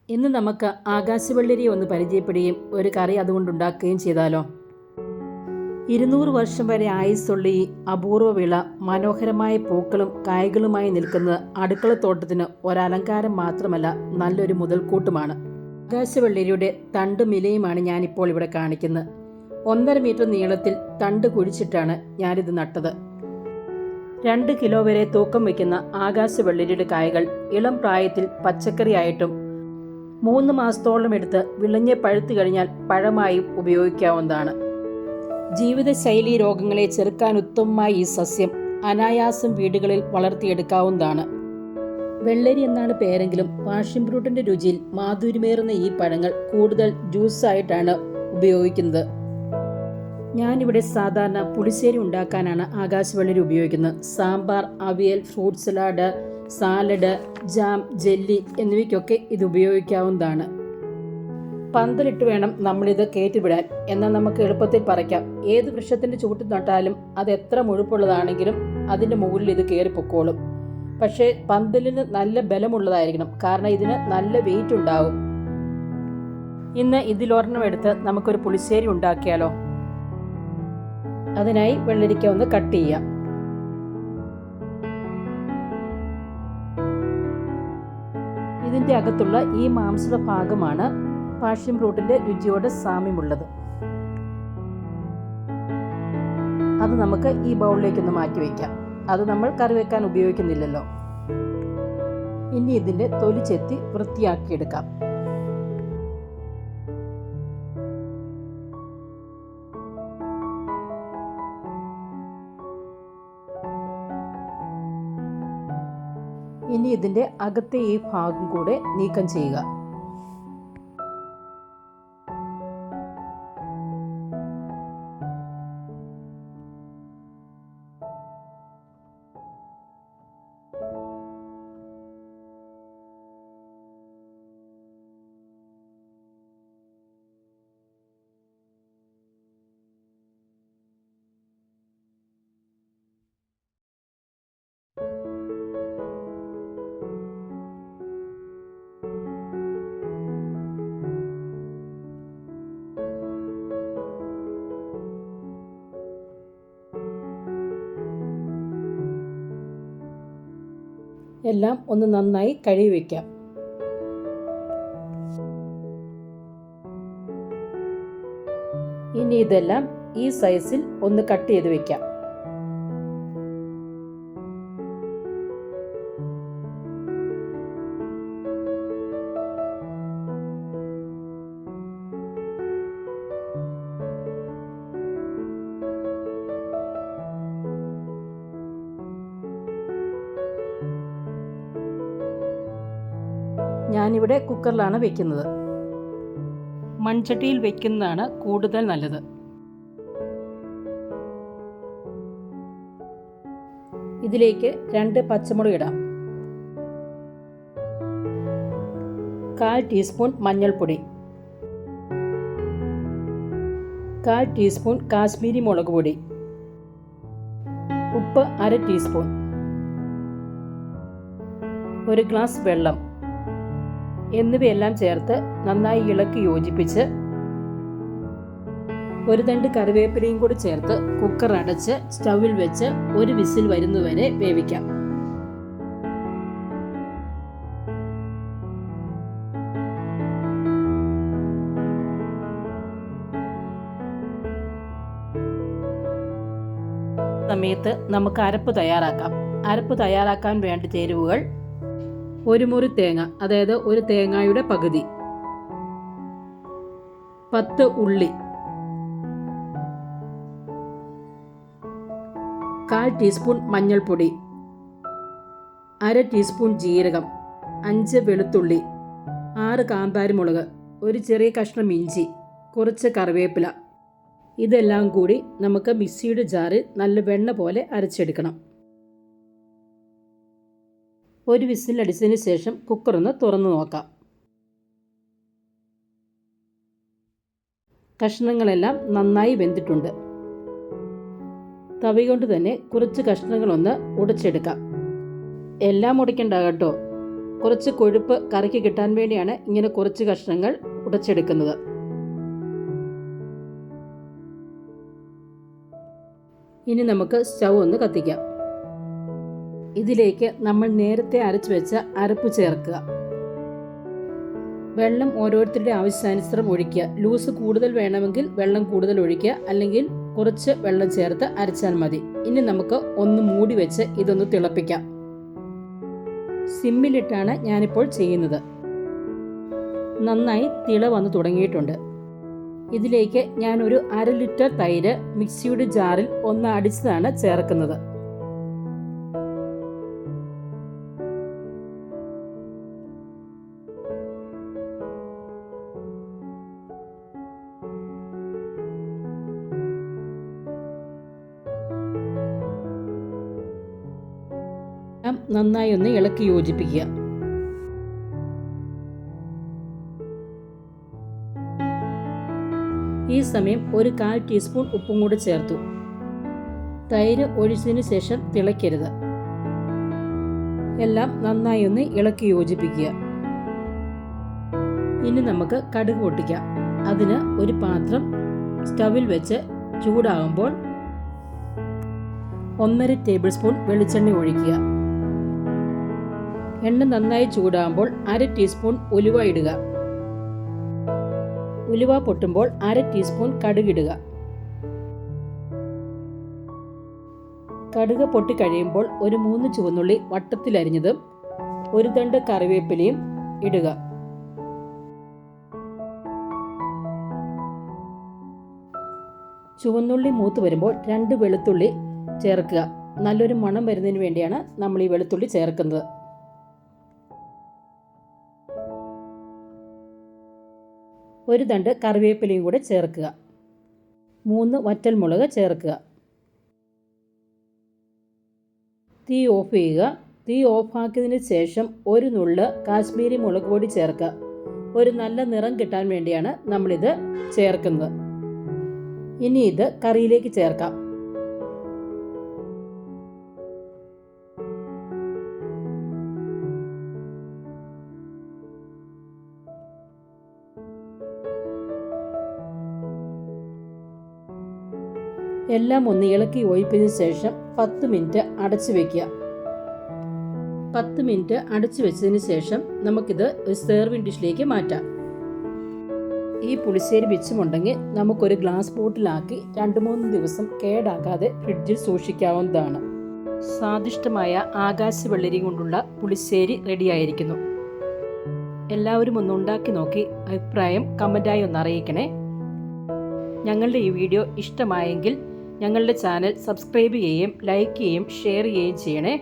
ഇന്ന് നമുക്ക് ആകാശവെള്ളരി ഒന്ന് പരിചയപ്പെടുകയും ഒരു കറി അതുകൊണ്ടുണ്ടാക്കുകയും ചെയ്താലോ. 200 വർഷം വരെ ആയുസ്സുള്ള ഈ അപൂർവ വിള മനോഹരമായ പൂക്കളും കായ്കളുമായി നിൽക്കുന്നത് അടുക്കളത്തോട്ടത്തിന് ഒരലങ്കാരം മാത്രമല്ല, നല്ലൊരു മുതൽക്കൂട്ടുമാണ്. ആകാശവെള്ളരിയുടെ തണ്ടും ഇലയുമാണ് ഞാനിപ്പോൾ ഇവിടെ കാണിക്കുന്നത്. 1.5 മീറ്റർ നീളത്തിൽ തണ്ട് കുഴിച്ചിട്ടാണ് ഞാനിത് നട്ടത്. 2 കിലോ വരെ തൂക്കം വയ്ക്കുന്ന ആകാശവെള്ളരിയുടെ കായകൾ ഇളം പ്രായത്തിൽ പച്ചക്കറിയായിട്ടും 3 മാസത്തോളം എടുത്ത് വിളഞ്ഞ് പഴുത്തു കഴിഞ്ഞാൽ പഴമായും ഉപയോഗിക്കാവുന്നതാണ്. ജീവിതശൈലി രോഗങ്ങളെ ചെറുക്കാൻ ഉത്തമമായ ഈ സസ്യം അനായാസം വീടുകളിൽ വളർത്തിയെടുക്കാവുന്നതാണ്. വെള്ളരി എന്നാണ് പേരെങ്കിലും പാഷൻ ഫ്രൂട്ടിന്റെ രുചിയിൽ മാധുര്യമേറുന്ന ഈ പഴങ്ങൾ കൂടുതൽ ജ്യൂസായിട്ടാണ് ഉപയോഗിക്കുന്നത്. ഞാനിവിടെ സാധാരണ പുളിശ്ശേരി ഉണ്ടാക്കാനാണ് ആകാശവെള്ളരി ഉപയോഗിക്കുന്നത്. Sambar, avial, fruit salad, salad, jam, jelly എന്നിവയ്ക്കൊക്കെ ഇത് ഉപയോഗിക്കാവുന്നതാണ്. പന്തലിട്ട് വേണം നമ്മളിത് കയറ്റിവിടാൻ. എന്നാൽ നമുക്ക് എളുപ്പത്തിൽ പറിക്കാം. ഏത് വൃക്ഷത്തിൻ്റെ ചുവട്ടിൽ നട്ടാലും അത് എത്ര മുഴുപ്പുള്ളതാണെങ്കിലും അതിൻ്റെ മുകളിൽ ഇത് കയറിപ്പൊക്കോളും. പക്ഷേ പന്തലിന് നല്ല ബലമുള്ളതായിരിക്കണം, കാരണം ഇതിന് നല്ല വെയിറ്റ് ഉണ്ടാവും. ഇന്ന് ഇതിലൊരെണ്ണം എടുത്ത് നമുക്കൊരു പുളിശ്ശേരി ഉണ്ടാക്കിയാലോ. അതിനായി വെള്ളരിക്ക ഒന്ന് കട്ട് ചെയ്യാം. ഇതിൻ്റെ അകത്തുള്ള ഈ മാംസ ഭാഗമാണ് പാഷൻ ഫ്രൂട്ടിൻ്റെ രുചിയോട് സാമ്യമുള്ളത്. അത് നമുക്ക് ഈ ബൗളിലേക്കൊന്ന് മാറ്റി വയ്ക്കാം. അത് നമ്മൾ കറി വെക്കാൻ ഉപയോഗിക്കുന്നില്ലല്ലോ. ഇനി ഇതിൻ്റെ തൊലി ചെത്തി വൃത്തിയാക്കിയെടുക്കാം. ഇനി ഇതിൻ്റെ അകത്തെ ഈ ഭാഗം കൂടെ നീക്കം ചെയ്യുക. എല്ലാം ഒന്ന് നന്നായി കഴുകി വയ്ക്കാം. ഇനി ഇതെല്ലാം ഈ സൈസിൽ ഒന്ന് കട്ട് ചെയ്ത് വെക്കാം. ഞാനിവിടെ കുക്കറിലാണ് വെക്കുന്നത്. മൺചട്ടിയിൽ വെക്കുന്നതാണ് കൂടുതൽ നല്ലത്. ഇതിലേക്ക് 2 പച്ചമുളക് ഇടാം. 1/4 ടീസ്പൂൺ മഞ്ഞൾപ്പൊടി, 1/4 ടീസ്പൂൺ കാശ്മീരി മുളക് പൊടി, ഉപ്പ് 1/2 ടീസ്പൂൺ, 1 ഗ്ലാസ് വെള്ളം എന്നിവയെല്ലാം ചേർത്ത് നന്നായി ഇളക്കി യോജിപ്പിച്ച് 1 തണ്ട് കറിവേപ്പിലയും കൂടി ചേർത്ത് കുക്കർ അടച്ച് സ്റ്റൗവിൽ വെച്ച് 1 വിസിൽ വരുന്നതുവരെ വേവിക്കാം. സമയത്ത് നമുക്ക് അരപ്പ് തയ്യാറാക്കാം. അരപ്പ് തയ്യാറാക്കാൻ വേണ്ട ചേരുവകൾ: 1 മുറി തേങ്ങ, അതായത് 1 തേങ്ങയുടെ പകുതി, 10 ഉള്ളി, 1/4 ടീസ്പൂൺ മഞ്ഞൾപ്പൊടി, 1/2 ടീസ്പൂൺ ജീരകം, 5 വെളുത്തുള്ളി, 6 കാന്താരിമുളക്, 1 ചെറിയ കഷ്ണം ഇഞ്ചി, കുറച്ച് കറിവേപ്പില. ഇതെല്ലാം കൂടി നമുക്ക് മിക്സിയുടെ ജാറിൽ നല്ല വെണ്ണ പോലെ അരച്ചെടുക്കണം. 1 വിസിൽ അടിച്ചതിന് ശേഷം കുക്കറൊന്ന് തുറന്നു നോക്കാം. കഷ്ണങ്ങളെല്ലാം നന്നായി വെന്തിട്ടുണ്ട്. തവി കൊണ്ട് തന്നെ കുറച്ച് കഷ്ണങ്ങളൊന്ന് ഉടച്ചെടുക്കാം. എല്ലാം ഉടയ്ക്കണ്ട കേട്ടോ, കുറച്ച് കൊഴുപ്പ് കറിക്ക് കിട്ടാൻ വേണ്ടിയാണ് ഇങ്ങനെ കുറച്ച് കഷ്ണങ്ങൾ ഉടച്ചെടുക്കുന്നത്. ഇനി നമുക്ക് സ്റ്റൗ ഒന്ന് കത്തിക്കാം. ഇതിലേക്ക് നമ്മൾ നേരത്തെ അരച്ചു വെച്ച അരപ്പ് ചേർക്കുക. വെള്ളം ഓരോരുത്തരുടെ ആവശ്യാനുസരണം ഒഴിക്കുക. ലൂസ് കൂടുതൽ വേണമെങ്കിൽ വെള്ളം കൂടുതൽ ഒഴിക്കുക, അല്ലെങ്കിൽ കുറച്ച് വെള്ളം ചേർത്ത് അരച്ചാൽ മതി. ഇനി നമുക്ക് ഒന്ന് മൂടി വെച്ച് ഇതൊന്ന് തിളപ്പിക്കാം. സിമ്മിലിട്ടാണ് ഞാനിപ്പോൾ ചെയ്യുന്നത്. നന്നായി തിള വന്ന് തുടങ്ങിയിട്ടുണ്ട്. ഇതിലേക്ക് ഞാനൊരു 1/2 ലിറ്റർ തൈര് മിക്സിയുടെ ജാറിൽ ഒന്ന് അടിച്ചതാണ് ചേർക്കുന്നത്. നന്നായി ഒന്ന് ഇളക്കി യോജിപ്പിക്കുക. ഈ സമയം ഒരു 1/4 ടീസ്പൂൺ ഉപ്പും കൂടി ചേർത്തു. തൈര് ഒഴിച്ചതിന് ശേഷം തിളയ്ക്കരുത്. എല്ലാം നന്നായി ഒന്ന് ഇളക്കി യോജിപ്പിക്കുക. ഇനി നമുക്ക് കടുക് പൊട്ടിക്കാം. അതിന് ഒരു പാത്രം സ്റ്റവിൽ വെച്ച് ചൂടാകുമ്പോൾ 1.5 ടേബിൾ സ്പൂൺ വെളിച്ചെണ്ണ ഒഴിക്കുക. എണ്ണ നന്നായി ചൂടാകുമ്പോൾ 1/2 ടീസ്പൂൺ ഉലുവ ഇടുക. ഉലുവ പൊട്ടുമ്പോൾ 1/2 ടീസ്പൂൺ കടുകിടുക. കടുക് പൊട്ടിക്കഴിയുമ്പോൾ ഒരു 3 ചുവന്നുള്ളി വട്ടത്തിലരിഞ്ഞതും 1 തണ്ട് കറിവേപ്പിലയും ഇടുക. ചുവന്നുള്ളി മൂത്ത് വരുമ്പോൾ 2 വെളുത്തുള്ളി ചേർക്കുക. നല്ലൊരു മണം വരുന്നതിന് വേണ്ടിയാണ് നമ്മൾ ഈ വെളുത്തുള്ളി ചേർക്കുന്നത്. 1 തണ്ട് കറിവേപ്പിലയും കൂടെ ചേർക്കുക. 3 വറ്റൽമുളക് ചേർക്കുക. തീ ഓഫ് ചെയ്യുക. തീ ഓഫാക്കിയതിന് ശേഷം 1 നുള്ള് കാശ്മീരി മുളക് പൊടി ചേർക്കുക. ഒരു നല്ല നിറം കിട്ടാൻ വേണ്ടിയാണ് നമ്മളിത് ചേർക്കുന്നത്. ഇനി ഇത് കറിയിലേക്ക് ചേർക്കാം. എല്ലാം ഒന്ന് ഇളക്കി യോജിപ്പിച്ചതിന് ശേഷം 10 മിനിറ്റ് അടച്ചു വയ്ക്കുക. 10 മിനിറ്റ് അടച്ചു വെച്ചതിന് ശേഷം നമുക്കിത് ഒരു സെർവിങ് ഡിഷിലേക്ക് മാറ്റാം. ഈ പുളിശ്ശേരി മിച്ചമുണ്ടെങ്കിൽ നമുക്കൊരു ഗ്ലാസ് ബോട്ടിലാക്കി 2-3 ദിവസം കേടാകാതെ ഫ്രിഡ്ജിൽ സൂക്ഷിക്കാവുന്നതാണ്. സ്വാദിഷ്ടമായ ആകാശവെള്ളരി കൊണ്ടുള്ള പുളിശ്ശേരി റെഡിയായിരിക്കുന്നു. എല്ലാവരും ഒന്ന് ഉണ്ടാക്കി നോക്കി അഭിപ്രായം കമൻറ്റായി ഒന്ന് അറിയിക്കണേ. ഞങ്ങളുടെ ഈ വീഡിയോ ഇഷ്ടമായെങ്കിൽ ഞങ്ങളുടെ ചാനൽ സബ്സ്ക്രൈബ് ചെയ്യുകയും ലൈക്ക് ചെയ്യുകയും ഷെയർ ചെയ്യുകയും ചെയ്യണേ.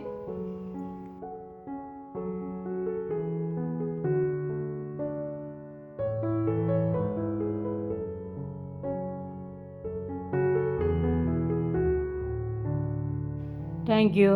Thank you.